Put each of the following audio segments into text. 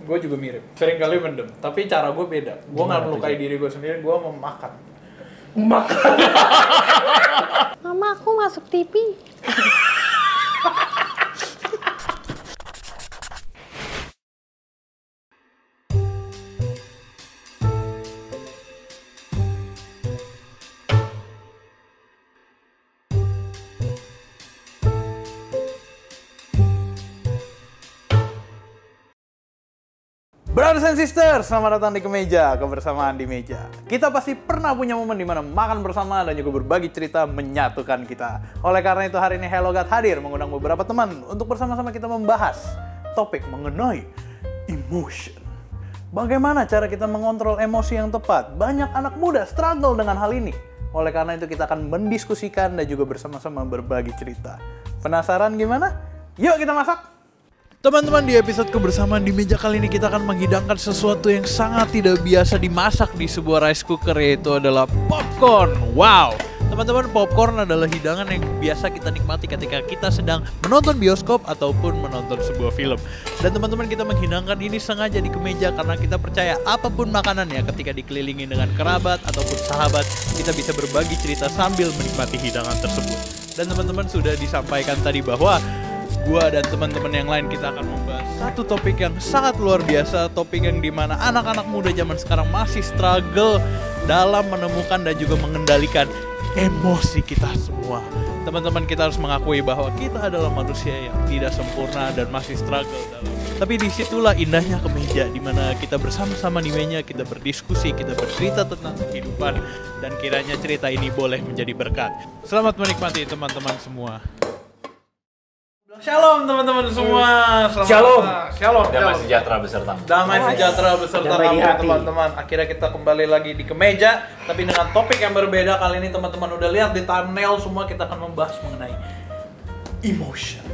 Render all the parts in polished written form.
gue juga mirip. Sering kali mendem, tapi cara gue beda. Gue nggak melukai diri gue sendiri, gue memakan. Mama, aku masuk TV. Brothers and sisters, selamat datang di Kemeja, kebersamaan di meja. Kita pasti pernah punya momen di mana makan bersama dan juga berbagi cerita menyatukan kita. Oleh karena itu hari ini Hello God hadir mengundang beberapa teman untuk bersama-sama kita membahas topik mengenai emotion. Bagaimana cara kita mengontrol emosi yang tepat? Banyak anak muda struggle dengan hal ini. Oleh karena itu kita akan mendiskusikan dan juga bersama-sama berbagi cerita. Penasaran gimana? Yuk kita masak! Teman-teman, di episode kebersamaan di meja kali ini kita akan menghidangkan sesuatu yang sangat tidak biasa dimasak di sebuah rice cooker, yaitu adalah popcorn. Wow! Teman-teman, popcorn adalah hidangan yang biasa kita nikmati ketika kita sedang menonton bioskop ataupun menonton sebuah film. Dan teman-teman, kita menghidangkan ini sengaja di kemeja karena kita percaya apapun makanannya ketika dikelilingi dengan kerabat ataupun sahabat, kita bisa berbagi cerita sambil menikmati hidangan tersebut. Dan teman-teman, sudah disampaikan tadi bahwa gua dan teman-teman yang lain kita akan membahas satu topik yang sangat luar biasa, topik yang dimana anak-anak muda zaman sekarang masih struggle dalam menemukan dan juga mengendalikan emosi kita semua. Teman-teman, kita harus mengakui bahwa kita adalah manusia yang tidak sempurna dan masih struggle dalam. Tapi disitulah indahnya kemeja, dimana kita bersama-sama di meja, kita berdiskusi, kita bercerita tentang kehidupan, dan kiranya cerita ini boleh menjadi berkat. Selamat menikmati teman-teman semua. Shalom teman-teman semua. Shalom. Damai sejahtera beserta. Damai sejahtera beserta teman-teman. Akhirnya kita kembali lagi di kemeja, tapi dengan topik yang berbeda. Kali ini teman-teman udah lihat di thumbnail semua, kita akan membahas mengenai emotional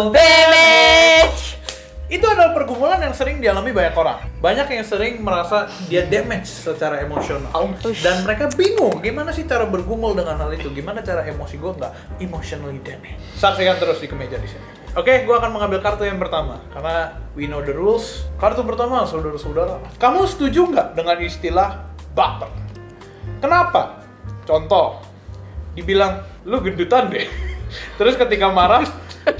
damage. Itu adalah pergumulan yang sering dialami banyak orang. Banyak yang sering merasa dia damage secara emosional. Dan mereka bingung gimana sih cara bergumul dengan hal itu. Gimana cara emosi gue nggak emotionally damage. Saksikan terus di kemeja di sini. Oke, gue akan mengambil kartu yang pertama. Karena we know the rules. Kartu pertama, saudara-saudara. Kamu setuju nggak dengan istilah baper? Kenapa? Contoh, dibilang, lu gendutan deh. Terus ketika marah,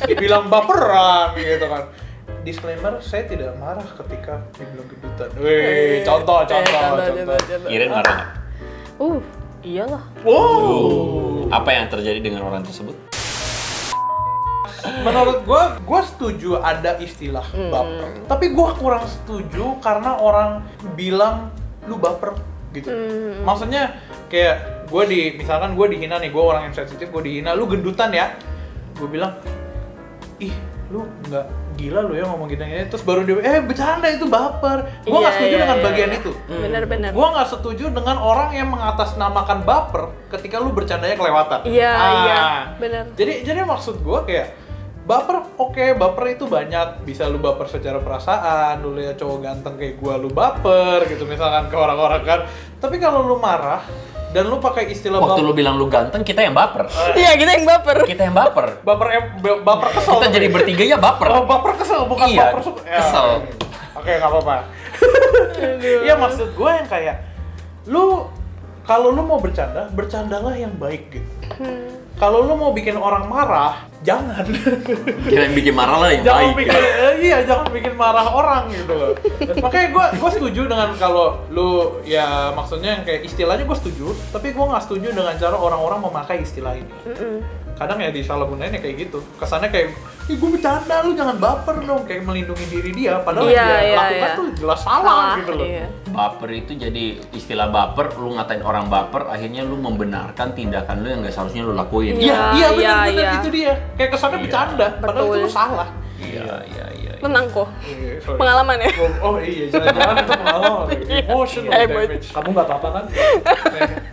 dibilang baperan gitu kan. Disclaimer, saya tidak marah ketika dibilang gendutan. Wih, contoh. Iren marah nggak? Iyalah. Wow. Apa yang terjadi dengan orang tersebut? Menurut gue setuju ada istilah baper. Tapi gue kurang setuju karena orang bilang lu baper gitu. Maksudnya kayak misalkan gue dihina nih, gue orang yang sensitif, gue dihina, lu gendutan ya. Gue bilang, ih lu nggak gila lu ya ngomong gini-gini, terus baru dia bercanda itu baper. Gue nggak setuju dengan bagian itu. Benar. Gue nggak setuju dengan orang yang mengatasnamakan baper ketika lu bercandanya kelewatan. Iya, benar. Jadi maksud gue kayak baper, oke, baper itu banyak. Bisa lu baper secara perasaan, lu lihat cowok ganteng kayak gue, lu baper gitu misalkan ke orang-orang kan. Tapi kalau lu marah dan lu pakai istilah waktu lu bilang lu ganteng, kita yang baper. Iya, kita yang baper. Baper kesel. Kita jadi bertiga ya baper. Oh, baper kesel, bukan iya, baper suka. kesel. Oke, nggak apa-apa. Iya, maksud gue yang kayak kalau lu mau bercanda, bercandalah yang baik gitu. Kalau lu mau bikin orang marah, jangan. Kira yang bikin marah lah yang baik. Jangan bikin marah orang gitu loh. Makanya gue setuju dengan kalau lu ya maksudnya yang kayak istilahnya gue setuju, tapi gue nggak setuju dengan cara orang-orang memakai istilah ini. Kadang ya disalahgunain ya kayak gitu. Kesannya kayak, gue bercanda, lu jangan baper dong, kayak melindungi diri dia. Padahal yang dia lakukan tuh jelas salah gitu loh. Iya. Baper itu jadi istilah baper, lu ngatain orang baper, akhirnya lu membenarkan tindakan lu yang nggak seharusnya lu lakuin. Iya benar itu dia. Kayak kesannya bercanda, padahal itu lu salah. Iya. Menang kok. Pengalaman ya. Oh iya, jangan itu pengalaman. Emotional damage. Kamu nggak apa-apa kan?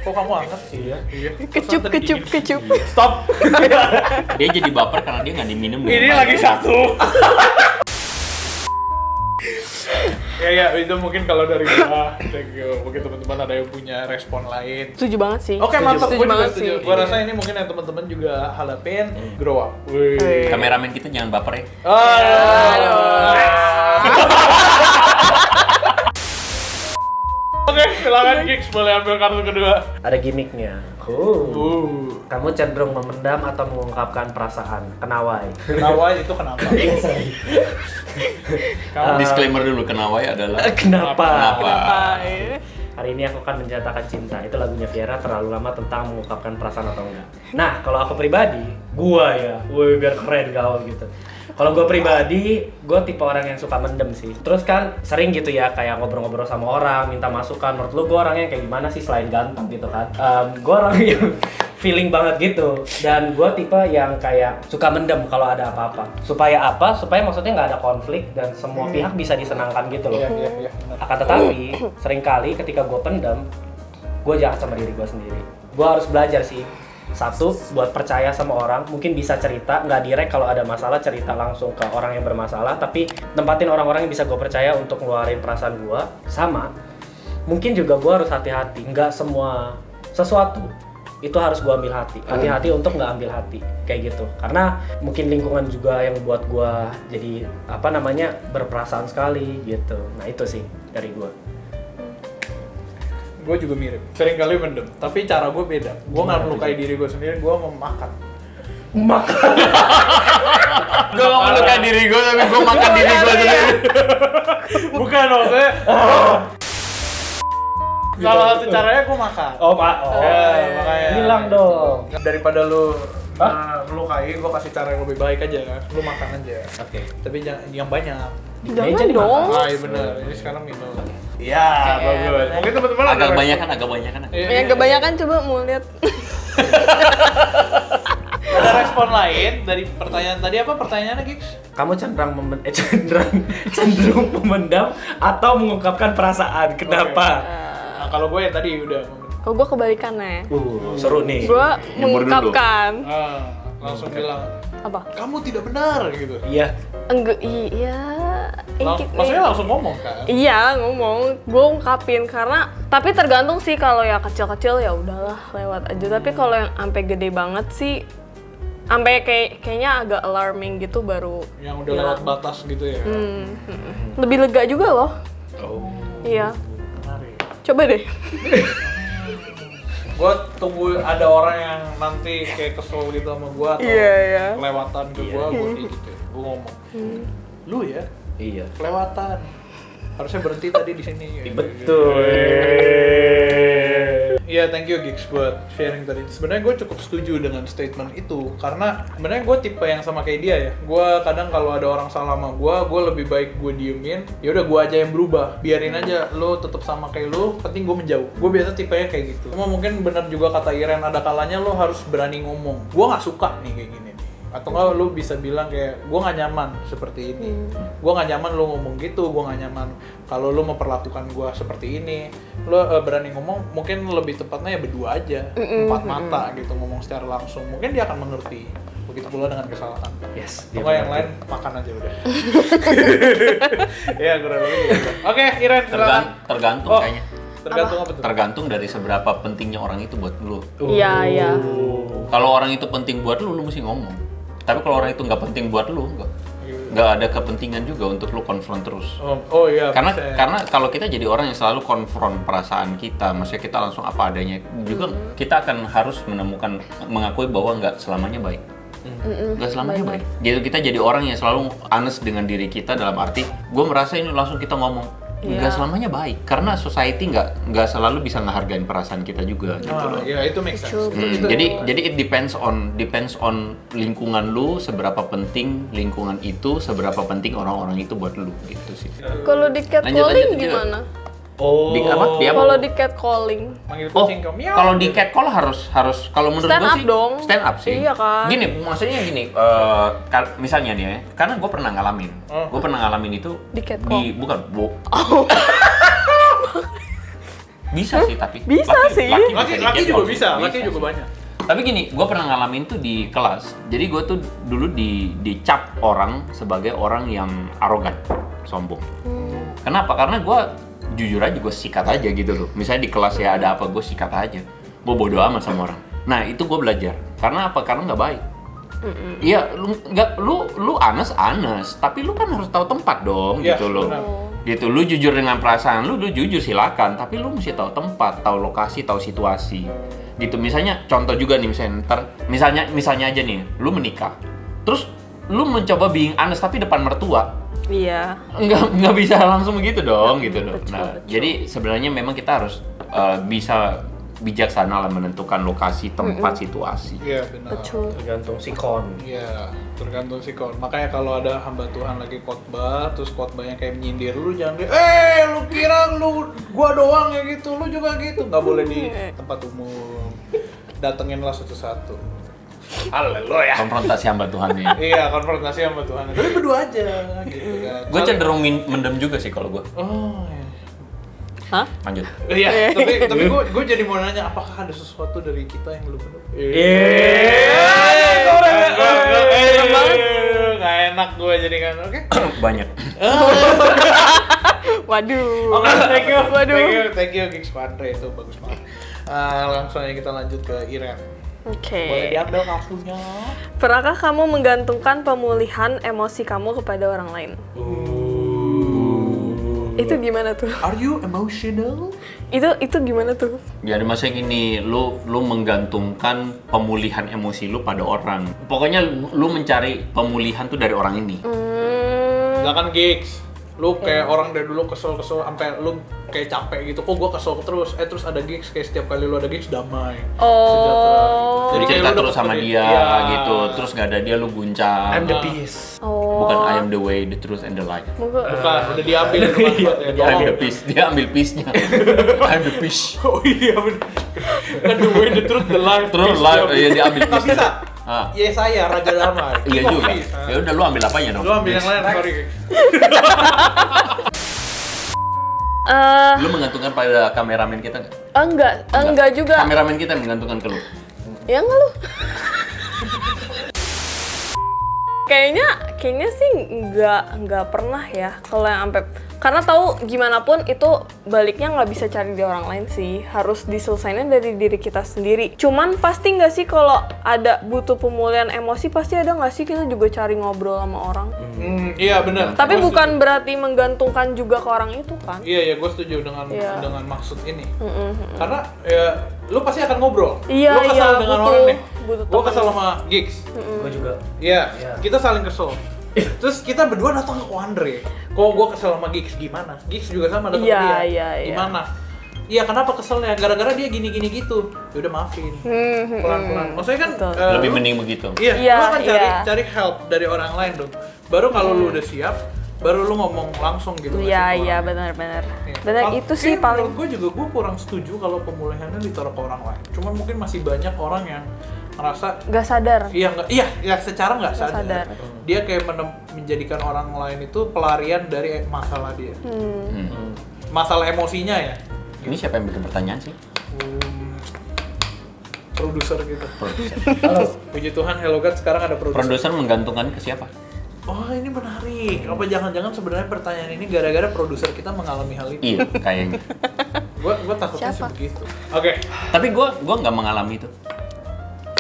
Kok kamu angkat? Iya. Kecup. Stop. Dia jadi baper karena dia nggak diminum. Ini lagi satu. Ya itu mungkin kalau dari gua. Thank you. Mungkin teman-teman ada yang punya respon lain. Setuju banget sih. Oke, mantap. Gue juga setuju. Gua Iya. rasa ini mungkin yang teman-teman juga harapin grow up. Kameramen kita jangan baper ya. Aduh. Oke, silakan Gigs, boleh ambil kartu kedua. Ada gimmicknya. Kamu cenderung memendam atau mengungkapkan perasaan. Kenawai. Kenawai itu kenapa? Disclaimer dulu, kenawai adalah Kenapa? Iya. Hari ini aku akan menjatakan cinta. Itu lagunya Viera, terlalu lama tentang mengungkapkan perasaan atau enggak. Nah, kalau aku pribadi, gua ya, biar keren gaul gitu. Kalau gue pribadi, gue tipe orang yang suka mendem sih. Terus kan sering gitu ya, kayak ngobrol-ngobrol sama orang, minta masukan. Menurut lu gue orangnya kayak gimana sih selain ganteng gitu kan? Gue orang yang feeling banget gitu. Dan gue tipe yang kayak suka mendem kalau ada apa-apa. Supaya apa? Supaya maksudnya nggak ada konflik dan semua pihak bisa disenangkan gitu loh. Iya. Akan tetapi, seringkali ketika gue pendem, gue jahat sama diri gue sendiri. Gue harus belajar sih. Satu, buat percaya sama orang, mungkin bisa cerita, nggak direct kalau ada masalah, cerita langsung ke orang yang bermasalah, tapi tempatin orang-orang yang bisa gue percaya untuk ngeluarin perasaan gue. Sama, mungkin juga gue harus hati-hati, nggak semua sesuatu itu harus gue ambil hati. Hati-hati untuk nggak ambil hati, kayak gitu. Karena mungkin lingkungan juga yang buat gue jadi, berperasaan sekali gitu. Nah itu sih dari gue. Gue juga mirip, sering kali mendem, tapi cara gue beda. Gue nggak melukai diri gue sendiri, gue memakan. gue gak melukai diri gue, tapi gue makan diri gue sendiri. Bukan maksudnya. Salah satu caranya gue makan. Makanya. Bilang dong. Daripada lu melukai, gue kasih cara yang lebih baik aja. Lu makan aja. Oke. Tapi jangan yang banyak. Jangan dong. Iya benar. Ini sekarang minum. Iya, bagus. Mungkin teman-teman Agak banyakan. Yang kebanyakan coba mau lihat. Ada respon lain dari pertanyaan tadi, apa pertanyaannya, Gigs? Kamu cenderung memendam atau mengungkapkan perasaan. Kenapa? Nah, kalau gue yang tadi udah. Kalau gue kebalikannya. Seru nih. Gue Nyembur dulu. mengungkapkan. Langsung bilang, Apa? kamu tidak benar gitu. Iya. Enggak, iya. Maksudnya langsung ngomong kan? Iya, ngomong. Gue ungkapin karena tapi tergantung sih, kalau ya kecil-kecil ya udahlah lewat aja. Tapi kalau yang sampai gede banget sih, sampai kayaknya agak alarming gitu baru. Yang udah lewat batas gitu ya. Lebih lega juga loh. Oh. Iya. Menarik. Coba deh. Gue tunggu ada orang yang nanti kayak kesel gitu sama gue atau Iya. kelewatan ke gue kayak gitu. Gue ngomong, lu ya Iya. kelewatan. Harusnya berhenti tadi di sini. Betul. Iya, thank you Gigs buat sharing tadi. Sebenarnya gue cukup setuju dengan statement itu karena sebenarnya gue tipe yang sama kayak dia ya. Gue kadang kalau ada orang salah sama gue lebih baik gue diemin. Ya udah gue aja yang berubah. Biarin aja lo tetap sama kayak lo, penting gue menjauh. Gue biasa tipenya kayak gitu. Cuma mungkin benar juga kata Iren, ada kalanya lo harus berani ngomong. Gue nggak suka nih kayak gini. Atau enggak lu bisa bilang kayak gue nggak nyaman seperti ini, gue nggak nyaman lu ngomong gitu, gue nggak nyaman kalau lu memperlakukan gue seperti ini. Lu berani ngomong, mungkin lebih tepatnya ya berdua aja, empat mata gitu, ngomong secara langsung, mungkin dia akan mengerti. Begitu pula dengan kesalahan. Yes. Atau yang lain makan aja udah. Ya kurang lebih gitu. Oke, Iren silakan. Tergantung kayaknya. Tergantung apa tuh? Tergantung dari seberapa pentingnya orang itu buat lu. Iya. Kalau orang itu penting buat lu mesti ngomong. Tapi kalau orang itu nggak penting buat lu, nggak ada kepentingan juga untuk lu konfront terus. Oh iya. Karena kalau kita jadi orang yang selalu konfront perasaan kita, maksudnya kita langsung apa adanya, juga kita akan harus mengakui bahwa nggak selamanya baik. Nggak selamanya baik. Jadi kita jadi orang yang selalu honest dengan diri kita, dalam arti, gue merasa ini langsung kita ngomong. Nggak selamanya baik, karena society nggak selalu bisa ngehargain perasaan kita juga gitu loh. Ya itu make sense. Jadi it depends on lingkungan lu, seberapa penting lingkungan itu, seberapa penting orang-orang itu buat lu gitu sih. Kalau di catcalling gimana? Di apa? Kalau di catcalling. Manggil kucing ke miau. Kalau di catcall harus kalau menurut Stand gue up sih dong. stand up sih. Iya kan? Gini, maksudnya gini, misalnya nih ya, karena gue pernah ngalamin. Gue pernah ngalamin itu Di catcall? bukan. Bisa sih tapi. Bisa sih. Laki juga bisa, laki juga banyak. Tapi gini, gue pernah ngalamin tuh di kelas. Jadi gue tuh dulu dicap orang sebagai orang yang arogan, sombong. Kenapa? Karena gue jujur aja, gue sikat aja gitu loh. Misalnya di kelas ya ada apa, gue sikat aja. Gue bodo amat sama orang. Nah itu gue belajar. Karena apa? Karena nggak baik. Iya, lu honest, tapi lu kan harus tahu tempat dong, Iya, gitu loh. benar. Gitu, lu jujur dengan perasaan lu jujur silakan, tapi lu mesti tahu tempat, tahu lokasi, tahu situasi. Gitu, misalnya contoh juga nih, misalnya aja nih, lu menikah. Terus lu mencoba being honest tapi depan mertua. Iya. Nggak bisa langsung begitu dong, gitu loh. Betul, Nah, betul. jadi sebenarnya memang kita harus bisa bijaksana lah menentukan lokasi, tempat, situasi. Iya benar. Betul. Tergantung sikon. Iya, tergantung sikon. Makanya kalau ada hamba Tuhan lagi khotbah, terus khotbahnya kayak menyindir lu, jangan lu kira gua doang ya gitu, lu juga gitu. Nggak boleh di tempat umum. Datenginlah satu-satu. Haleluya. Konfrontasi hamba Tuhan ini. Iya, konfrontasi sama Tuhan. Tapi berdua aja gitu kan. Gue cenderung mendem juga sih kalau gue. Oh, iya. Hah? Lanjut. Iya, tapi gue jadi mau nanya apakah ada sesuatu dari kita yang lu bener? Nggak enak gue jadi kan, oke? Banyak. Waduh. Oke, Waduh. thank you Gigs Pandre, itu bagus banget. Langsung aja kita lanjut ke Iren. Oke. Boleh diambil kartunya. Pernahkah kamu menggantungkan pemulihan emosi kamu kepada orang lain? Itu gimana tuh? Are you emotional? Itu gimana tuh? Ya, maksudnya gini, lu menggantungkan pemulihan emosi lu pada orang. Pokoknya lu mencari pemulihan tuh dari orang ini. Misalkan Gigs, lu kayak orang dari dulu kesel sampai lu kayak capek gitu, kok gua kesel terus ada Gigs kayak setiap kali lu ada Gigs damai, sejahtera. Jadi kayak cerita lu terus dapet sama dari- dia Iya. gitu, terus gak ada dia lu guncang. I'm the peace. Bukan I am the way, the truth, and the life. Moga. Bukan, udah diambil itu manfaatnya. I'm the peace, dia ambil peace-nya. I'm the peace. Oh iya bener. Kan the way, the truth, the life. Terus peace, life, dia iya dia ambil Nggak peace. bisa. Ah. Ya saya Raja Damai. Iya King of juga. Peace. Ya udah lu ambil apanya dong? Lu ambil yang lain, sorry. Lu menggantungkan pada kameramen kita nggak? Enggak juga. Kameramen kita yang menggantungkan ke lu. Ya enggak lu. Kayaknya sih nggak pernah ya kalau yang sampai, karena tahu gimana pun itu baliknya nggak bisa cari di orang lain sih, harus diselesainnya dari diri kita sendiri. Cuman pasti nggak sih kalau ada butuh pemulihan emosi, pasti ada nggak sih kita juga cari ngobrol sama orang. Iya benar. Tapi Gua bukan berarti menggantungkan juga ke orang itu kan. Iya, gue setuju dengan Iya. dengan maksud ini. Karena ya lu pasti akan ngobrol. Iya, Lu kesal iya, dengan butuh- orang nih. butuh Gue teman. kesal sama Gigs. Gue juga. Iya, Iya. kita saling kesel. Terus kita berdua datang ke Andre. Kok gue kesel sama Gigs gimana? Gigs juga sama datang Iya, ke dia. iya, iya. Gimana? Iya, kenapa keselnya? Gara-gara dia gini-gini gitu. Ya udah maafin. Pelan-pelan. Maksudnya kan Betul. Lebih mending begitu. Iya, Iya, lu akan iya. cari help dari orang lain dong. Baru kalau lu udah siap, baru lu ngomong langsung gitu. Iya benar-benar. Benar itu sih paling. Gue juga gue kurang setuju kalau pemulihannya ditaruh ke orang lain. Cuman mungkin masih banyak orang yang ngerasa Gak sadar. iya secara nggak Nggak sadar. sadar. Dia kayak menjadikan orang lain itu pelarian dari masalah dia. Masalah emosinya ya. Ini siapa yang bikin pertanyaan sih? Produser gitu. Halo. Puji Tuhan, Hello God sekarang ada produser. Produser menggantungkan ke siapa? Oh ini menarik. Apa jangan-jangan sebenarnya pertanyaan ini gara-gara produser kita mengalami hal ini? Iya, kayaknya. Gue takutnya Siapa? begitu. Oke. Tapi gue nggak mengalami itu.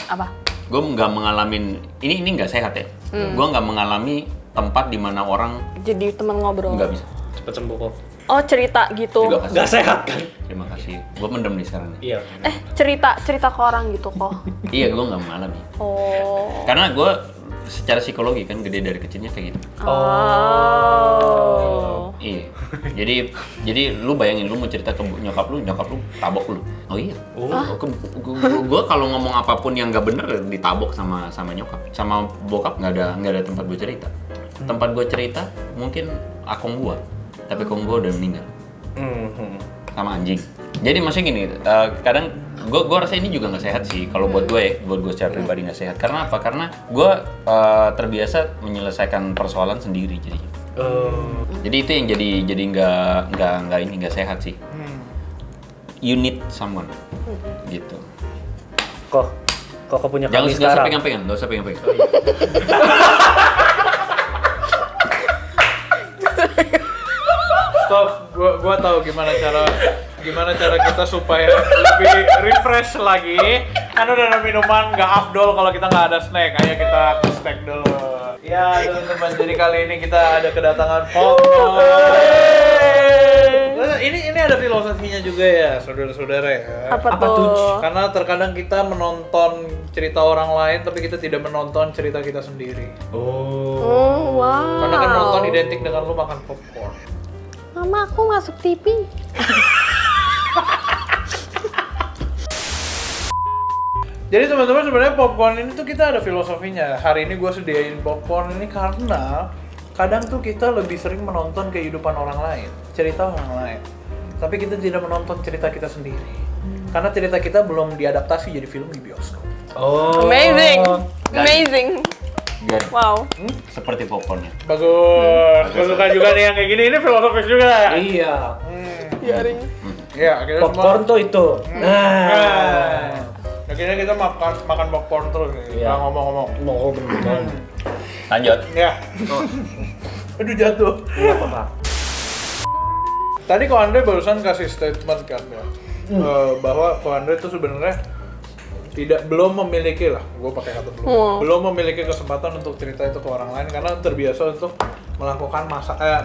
Apa? Gue nggak mengalami ini nggak sehat ya. Gue nggak mengalami tempat di mana orang Jadi teman ngobrol. nggak bisa. Cepet sembuh kok. Oh cerita gitu. Juga kasih. Gak sehat kan? Terima kasih. Gue mendem nih sekarang. Nih. Iya. cerita ke orang gitu kok. Iya, gue nggak mengalami. Oh. Karena gue secara psikologi kan gede dari kecilnya kayak gitu. Oh. Iya. Jadi lu bayangin lu mau cerita ke nyokap lu tabok lu. Oh iya. Gue kalau ngomong apapun yang nggak bener ditabok sama nyokap. Sama bokap nggak ada tempat gue cerita. Tempat gue cerita mungkin akong gue. Tapi akong gue udah meninggal. Sama anjing. Jadi maksudnya gini, kadang gue rasa ini juga nggak sehat sih kalau buat gue secara pribadi nggak sehat. Karena apa? Karena gue terbiasa menyelesaikan persoalan sendiri jadinya. Jadi itu yang jadi nggak sehat sih. You need someone, gitu. Kok punya Jangan kami nggak usah sekarang. pegang-pegang, nggak usah pegang-pegang. Stop. Gua tahu gimana cara kita supaya lebih refresh lagi. Kan udah ada minuman, nggak afdol kalau kita nggak ada snack. Ayo kita ke snack dulu. Ya teman-teman, jadi kali ini kita ada kedatangan popcorn. Ini ada filosofinya juga ya, saudara-saudara ya. Apa tuh? Karena terkadang kita menonton cerita orang lain, tapi kita tidak menonton cerita kita sendiri. Oh, wow. Karena kan nonton identik dengan lu makan popcorn. Mama, aku masuk TV. Jadi teman-teman, sebenarnya popcorn ini tuh kita ada filosofinya. Hari ini gue sediain popcorn ini karena kadang tuh kita lebih sering menonton kehidupan orang lain, cerita orang lain. Tapi kita tidak menonton cerita kita sendiri. Karena cerita kita belum diadaptasi jadi film di bioskop. Oh. Amazing. Amazing. Biar Wow. seperti popcornnya. Bagus. Gue suka juga nih yang kayak gini. Ini filosofis juga. Iya. Jaring. Ya, akhirnya Popcorn tuh itu. Nah, akhirnya kita makan popcorn terus nih. Iya. Nggak ngomong-ngomong. Mau bener. Lanjut. Ya. Aduh jatuh. Iya apa? Tadi Ko Andre barusan kasih statement kan ya, bahwa Ko Andre itu sebenarnya belum memiliki lah, gue pakai kata belum memiliki kesempatan untuk cerita itu ke orang lain karena terbiasa untuk melakukan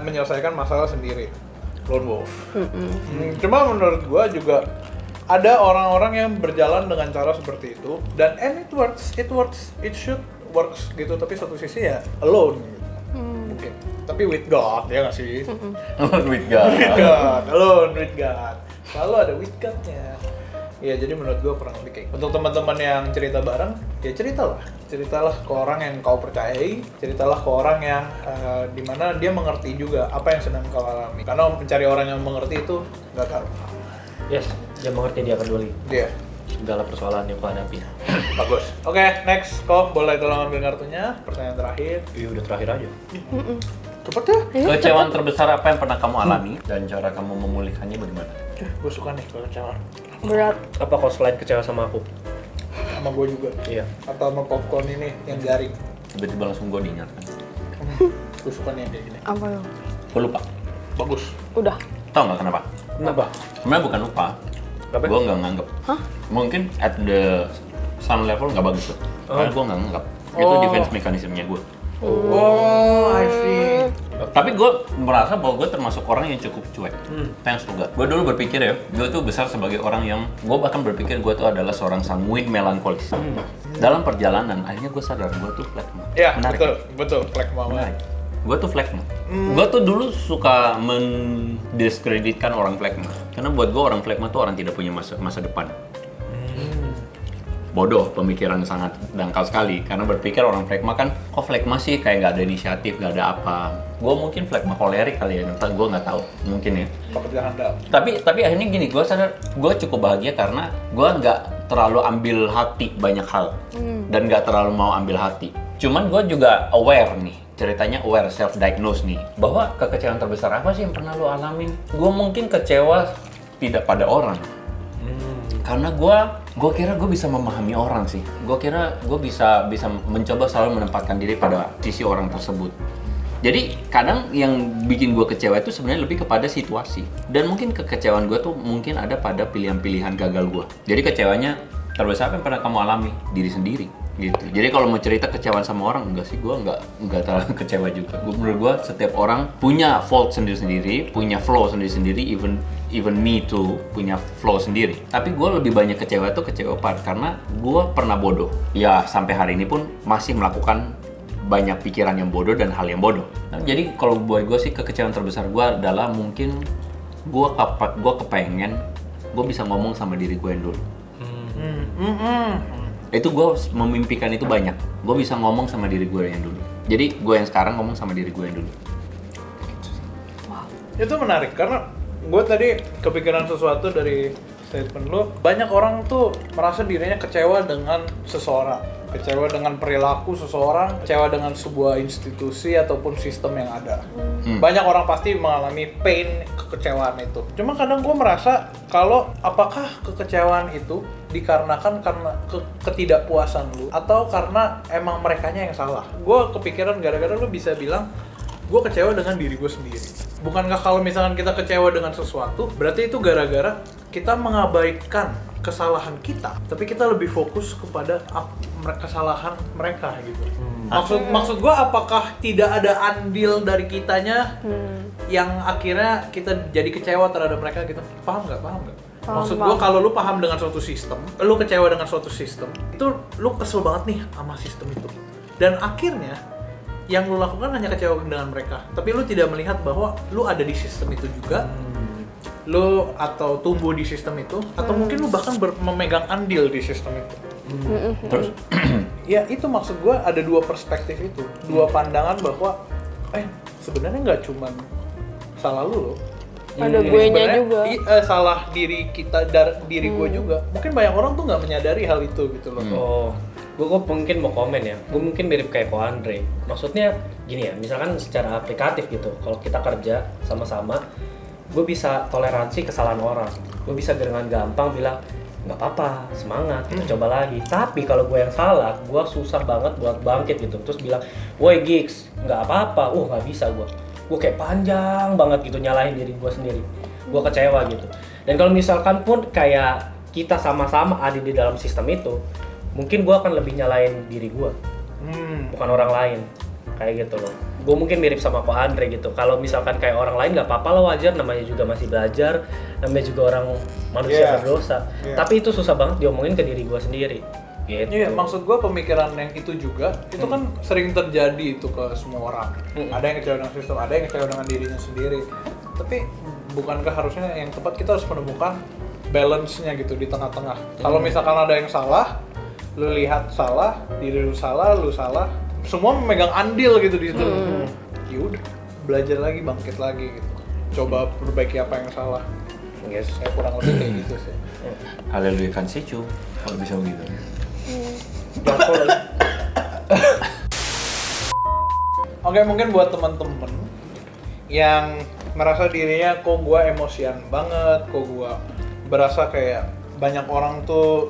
menyelesaikan masalah sendiri, lone wolf. Cuma menurut gue juga ada orang-orang yang berjalan dengan cara seperti itu dan it works, it should works gitu, tapi satu sisi ya alone gitu. Mungkin, tapi with God ya nggak sih? With God. With God, alone with God. Selalu ada with God-nya. Ya jadi menurut gue kurang lebih kayak. Untuk teman-teman yang cerita bareng, ya ceritalah ke orang yang kau percayai, ceritalah ke orang yang dimana dia mengerti juga apa yang sedang kau alami. Karena mencari orang yang mengerti itu nggak gampang. Yes, dia mengerti, dia peduli. Dia. Segala persoalan yang kau hadapi. Bagus. Oke, next. Kok boleh tolong ambil kartunya? Pertanyaan terakhir. Iya, udah terakhir aja. Cepet ya. Kekecewaan terbesar apa yang pernah kamu alami dan cara kamu memulihkannya bagaimana? Gue suka nih kekecewaan. Berat. Apa kau selain kecewa sama aku? Sama gue juga. Iya. Atau sama popcorn ini yang jaring. Tiba-tiba langsung gue diingatkan. Gue suka nih yang kayak gini. Apa lo? Gue lupa. Bagus. Udah. Tahu nggak kenapa? Kenapa? Sebenarnya bukan lupa. Kenapa? Gue nggak nganggep. Hah? Mungkin at the some level nggak bagus tuh. Karena gue nggak nganggep. Itu defense mekanismenya gue. Oh, I see. Tapi gue merasa bahwa gue termasuk orang yang cukup cuek. Thanks to God. Gue dulu berpikir ya, gue tuh besar sebagai orang yang, gue bahkan berpikir gue tuh adalah seorang sanguin melankolis. Dalam perjalanan, akhirnya gue sadar gue tuh flagma. Ya, Menarik. betul, flagma. Menarik. Gue tuh flagma. Gue tuh dulu suka mendiskreditkan orang flagma. Karena buat gue orang flagma tuh orang tidak punya masa depan. Bodoh, pemikiran sangat dangkal sekali. Karena berpikir orang flagma kan, kok flagma sih kayak nggak ada inisiatif, nggak ada apa. Gue mungkin flagma kolerik kali ya, entah gue nggak tahu, mungkin ya. Pekerjaan handal. Tapi akhirnya gini, gue sadar gue cukup bahagia karena gue nggak terlalu ambil hati banyak hal dan nggak terlalu mau ambil hati. Cuman gue juga aware nih, ceritanya aware, self-diagnose nih, bahwa kekecewaan terbesar apa sih yang pernah lo alamin? Gue mungkin kecewa tidak pada orang. Karena gue kira gue bisa memahami orang sih. Gue kira gue bisa mencoba selalu menempatkan diri pada sisi orang tersebut. Jadi kadang yang bikin gue kecewa itu sebenarnya lebih kepada situasi. Dan mungkin kekecewaan gue tuh mungkin ada pada pilihan-pilihan gagal gue. Jadi kecewanya terbesar apa yang pernah kamu alami? Diri sendiri gitu. Jadi kalau mau cerita kecewaan sama orang, enggak sih, gue enggak terlalu kecewa juga. Menurut gue setiap orang punya fault sendiri-sendiri, punya flaw sendiri-sendiri, even me too punya flaw sendiri. Tapi gue lebih banyak kecewa karena gue pernah bodoh. Ya sampai hari ini pun masih melakukan banyak pikiran yang bodoh dan hal yang bodoh. Nah, jadi kalau buat gue sih kekecewaan terbesar gue adalah mungkin gue kepengen gue bisa ngomong sama diri gue yang dulu. Itu gue memimpikan itu banyak. Gue bisa ngomong sama diri gue yang dulu. Jadi gue yang sekarang ngomong sama diri gue yang dulu. Itu menarik karena gue tadi kepikiran sesuatu dari statement lo. Banyak orang tuh merasa dirinya kecewa dengan seseorang, kecewa dengan perilaku seseorang, kecewa dengan sebuah institusi ataupun sistem yang ada. Banyak orang pasti mengalami pain kekecewaan itu. Cuma kadang gue merasa kalau apakah kekecewaan itu dikarenakan karena ketidakpuasan lu atau karena emang merekanya yang salah. Gue kepikiran gara-gara lu bisa bilang gue kecewa dengan diri gue sendiri. Bukankah kalau misalkan kita kecewa dengan sesuatu, berarti itu gara-gara kita mengabaikan kesalahan kita, tapi kita lebih fokus kepada kesalahan mereka gitu. Maksud gue, apakah tidak ada andil dari kitanya yang akhirnya kita jadi kecewa terhadap mereka gitu? Paham nggak? Maksud gue, kalau lu paham dengan suatu sistem, lu kecewa dengan suatu sistem, itu lu kesel banget nih sama sistem itu. Dan akhirnya yang lu lakukan hanya kecewa dengan mereka, tapi lu tidak melihat bahwa lu ada di sistem itu juga, lu atau tumbuh di sistem itu, atau mungkin lu bahkan memegang andil di sistem itu. Terus? Ya itu maksud gue, ada dua perspektif itu, dua pandangan bahwa sebenarnya nggak cuman salah lu loh. Ada guenya Sebenarnya, juga. Salah diri kita, diri gue juga. Mungkin banyak orang tuh nggak menyadari hal itu gitu loh. Oh, gue mungkin mau komen ya. Gue mungkin mirip kayak Ko Andre. Maksudnya gini ya, misalkan secara aplikatif gitu. Kalau kita kerja sama-sama, gue bisa toleransi kesalahan orang. Gue bisa dengan gampang bilang, nggak apa-apa, semangat, kita coba lagi. Tapi kalau gue yang salah, gue susah banget buat bangkit gitu. Terus bilang, woi gigs, nggak apa-apa. Nggak bisa gue kayak panjang banget gitu nyalahin diri gue sendiri. Gue kecewa gitu. Dan kalau misalkan pun kayak kita sama-sama ada di dalam sistem itu, mungkin gue akan lebih nyalain diri gue, bukan orang lain. Kayak gitu loh. Gue mungkin mirip sama Ko Andre gitu. Kalau misalkan kayak orang lain nggak apa-apa lah, wajar, namanya juga masih belajar, namanya juga orang manusia berdosa. Tapi itu susah banget diomongin ke diri gue sendiri. Gitu. Iya, maksud gue pemikiran yang itu juga, itu kan sering terjadi itu ke semua orang. Ada yang kecewa dengan sistem, ada yang kecewa dengan dirinya sendiri. Tapi bukankah harusnya yang tepat kita harus menemukan balance-nya gitu di tengah-tengah. Kalau misalkan ada yang salah, lu lihat salah, diri lu salah, semua memegang andil gitu di situ. Ya udah, belajar lagi, bangkit lagi gitu. Coba perbaiki apa yang salah. Yes. Saya kurang lebih kayak gitu sih. Haleluya kan sih cu, kalau bisa begitu. Oke, mungkin buat teman-teman yang merasa dirinya kok gua emosian banget, kok gua berasa kayak banyak orang tuh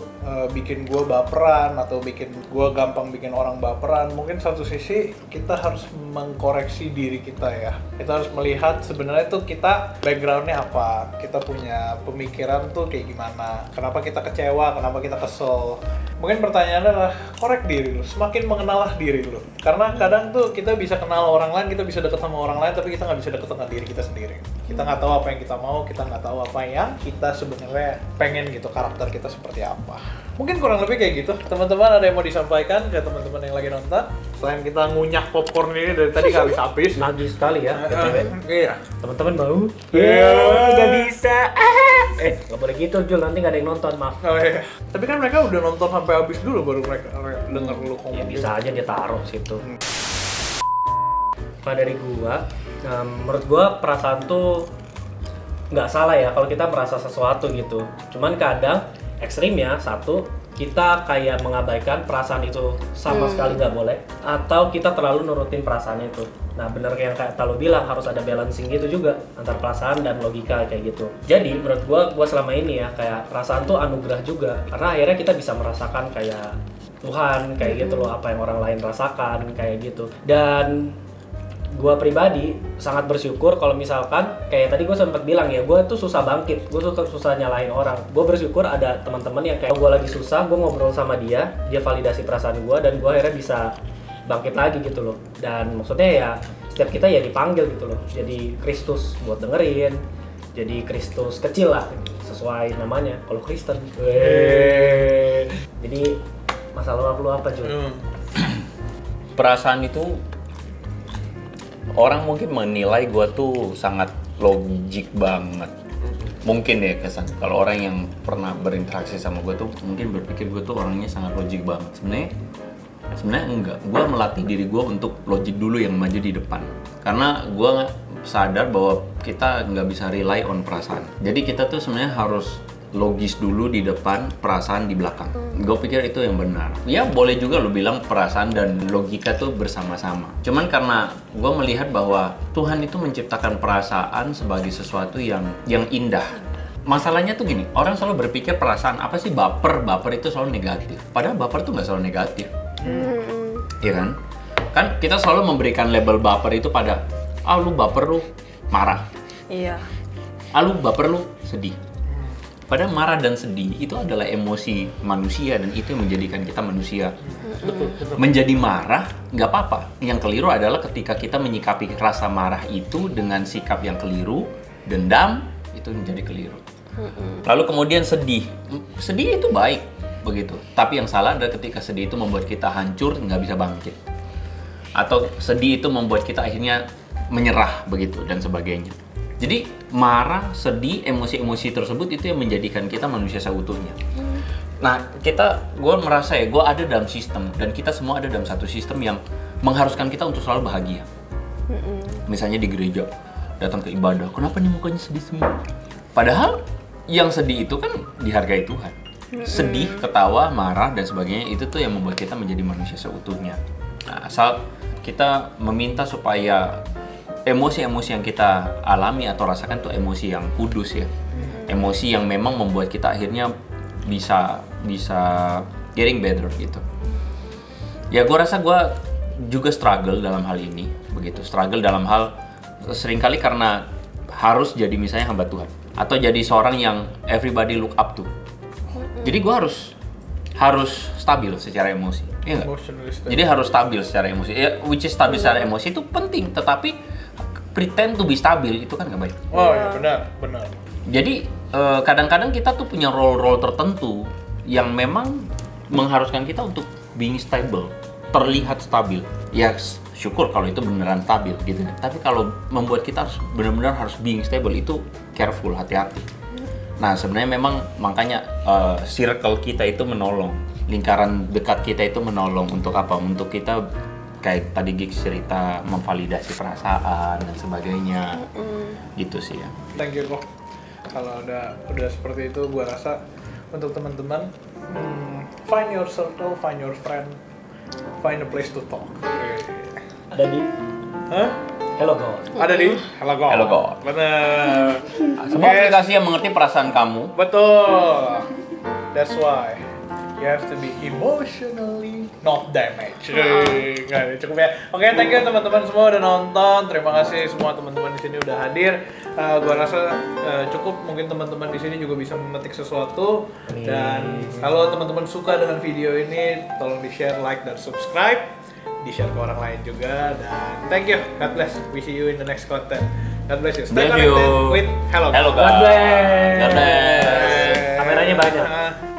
bikin gua baperan atau bikin gua gampang bikin orang baperan. Mungkin satu sisi kita harus mengkoreksi diri kita ya. Kita harus melihat sebenarnya tuh kita backgroundnya apa, kita punya pemikiran tuh kayak gimana, kenapa kita kecewa, kenapa kita kesel. Mungkin pertanyaannya adalah korek diri lu, semakin mengenallah diri lu. Karena kadang tuh kita bisa kenal orang lain, kita bisa deket sama orang lain, tapi kita nggak bisa deket dengan diri kita sendiri. Kita nggak tahu apa yang kita mau, kita nggak tahu apa yang kita sebenarnya pengen gitu, karakter kita seperti apa. Mungkin kurang lebih kayak gitu. Teman-teman ada yang mau disampaikan ke teman-teman yang lagi nonton? Selain kita ngunyah popcorn ini dari tadi nggak habis-habis. Najis sekali ya, Iya. teman-teman mau? Iya. Nggak bisa. Nggak boleh gitu Jul, nanti nggak ada yang nonton, maaf. Oh iya. Tapi kan mereka udah nonton sampai habis dulu baru mereka denger lu ngomong. Ya bisa aja dia taruh situ. Kalau dari gua, menurut gua perasaan tuh nggak salah ya kalau kita merasa sesuatu gitu. Cuman kadang ekstrimnya satu, kita kayak mengabaikan perasaan itu sama sekali nggak boleh, atau kita terlalu nurutin perasaan itu. Nah bener yang kayak Talo bilang, harus ada balancing gitu juga antar perasaan dan logika kayak gitu. Jadi menurut gua selama ini ya kayak perasaan tuh anugerah juga, karena akhirnya kita bisa merasakan kayak Tuhan kayak gitu loh, apa yang orang lain rasakan kayak gitu. Dan gua pribadi sangat bersyukur kalau misalkan kayak tadi gue sempat bilang ya, gue tuh susah bangkit, gue susah nyalain orang. Gue bersyukur ada teman-teman yang kayak gue lagi susah, gue ngobrol sama dia validasi perasaan gue, dan gue akhirnya bisa bangkit lagi gitu loh. Dan maksudnya ya setiap kita ya dipanggil gitu loh, jadi Kristus buat dengerin, jadi Kristus kecil lah sesuai namanya kalau Kristen. Jadi masalah lu apa Jun? Perasaan itu orang mungkin menilai gue tuh sangat logik banget. Mungkin ya kesan. Kalau orang yang pernah berinteraksi sama gue tuh mungkin berpikir gue tuh orangnya sangat logik banget. Sebenarnya enggak. Gue melatih diri gue untuk logik dulu yang maju di depan. Karena gue sadar bahwa kita nggak bisa rely on perasaan. Jadi kita tuh sebenarnya harus logis dulu di depan, perasaan di belakang. Gue pikir itu yang benar. Ya boleh juga lo bilang perasaan dan logika tuh bersama-sama. Cuman karena gue melihat bahwa Tuhan itu menciptakan perasaan sebagai sesuatu yang indah. Masalahnya tuh gini, orang selalu berpikir perasaan apa sih, baper itu selalu negatif. Padahal baper tuh nggak selalu negatif. Iya kan? Kan kita selalu memberikan label baper itu pada, lu baper lu marah. Iya. Lu baper lu sedih. Padahal marah dan sedih itu adalah emosi manusia dan itu yang menjadikan kita manusia. Menjadi marah nggak apa-apa. Yang keliru adalah ketika kita menyikapi rasa marah itu dengan sikap yang keliru, dendam, itu menjadi keliru. Lalu kemudian sedih. Sedih itu baik begitu. Tapi yang salah adalah ketika sedih itu membuat kita hancur, nggak bisa bangkit. Atau sedih itu membuat kita akhirnya menyerah begitu dan sebagainya. Jadi marah, sedih, emosi-emosi tersebut itu yang menjadikan kita manusia seutuhnya. Nah, gue merasa ya, gue ada dalam sistem dan kita semua ada dalam satu sistem yang mengharuskan kita untuk selalu bahagia. Misalnya di gereja, datang ke ibadah, kenapa nih mukanya sedih semua? Padahal yang sedih itu kan dihargai Tuhan. Sedih, ketawa, marah dan sebagainya itu tuh yang membuat kita menjadi manusia seutuhnya. Nah, asal kita meminta supaya emosi-emosi yang kita alami atau rasakan tuh emosi yang kudus ya. Emosi yang memang membuat kita akhirnya bisa getting better gitu. Ya gue rasa gue juga struggle dalam hal ini begitu. Struggle dalam hal seringkali karena harus jadi misalnya hamba Tuhan atau jadi seorang yang everybody look up to. Jadi gue harus stabil secara emosi. Iya nggak? Jadi harus stabil secara emosi. Ya, which is stabil secara emosi itu penting, tetapi pretend to be stabil itu kan nggak baik. Oh ya benar. Jadi kadang-kadang kita tuh punya role-role tertentu yang memang mengharuskan kita untuk being stable, terlihat stabil. Ya syukur kalau itu beneran stabil gitu. Tapi kalau membuat kita benar-benar harus being stable itu careful, hati-hati. Nah sebenarnya memang makanya circle kita itu menolong, lingkaran dekat kita itu menolong untuk apa? Untuk kita kayak tadi Gigs cerita memvalidasi perasaan dan sebagainya, gitu sih ya. Thank you kok. Kalau udah seperti itu, gua rasa untuk teman-teman, find your circle, find your friend, find a place to talk. Ada di Hello God. Ada di Hello God. Hello God. Bener. Semua aplikasi yang mengerti perasaan kamu. Betul. That's why you have to be emotionally not damaged. Nggak, cukup ya. Oke, thank you teman-teman semua udah nonton. Terima kasih semua teman-teman di sini udah hadir. Gua rasa cukup. Mungkin teman-teman di sini juga bisa memetik sesuatu. Dan kalau teman-teman suka dengan video ini, tolong di-share, like, dan subscribe. Di-share ke orang lain juga. Dan thank you. God bless. We see you in the next content. God bless you. Stay connected with Hello God. Hello God. God bless. God bless. Kameranya banyak.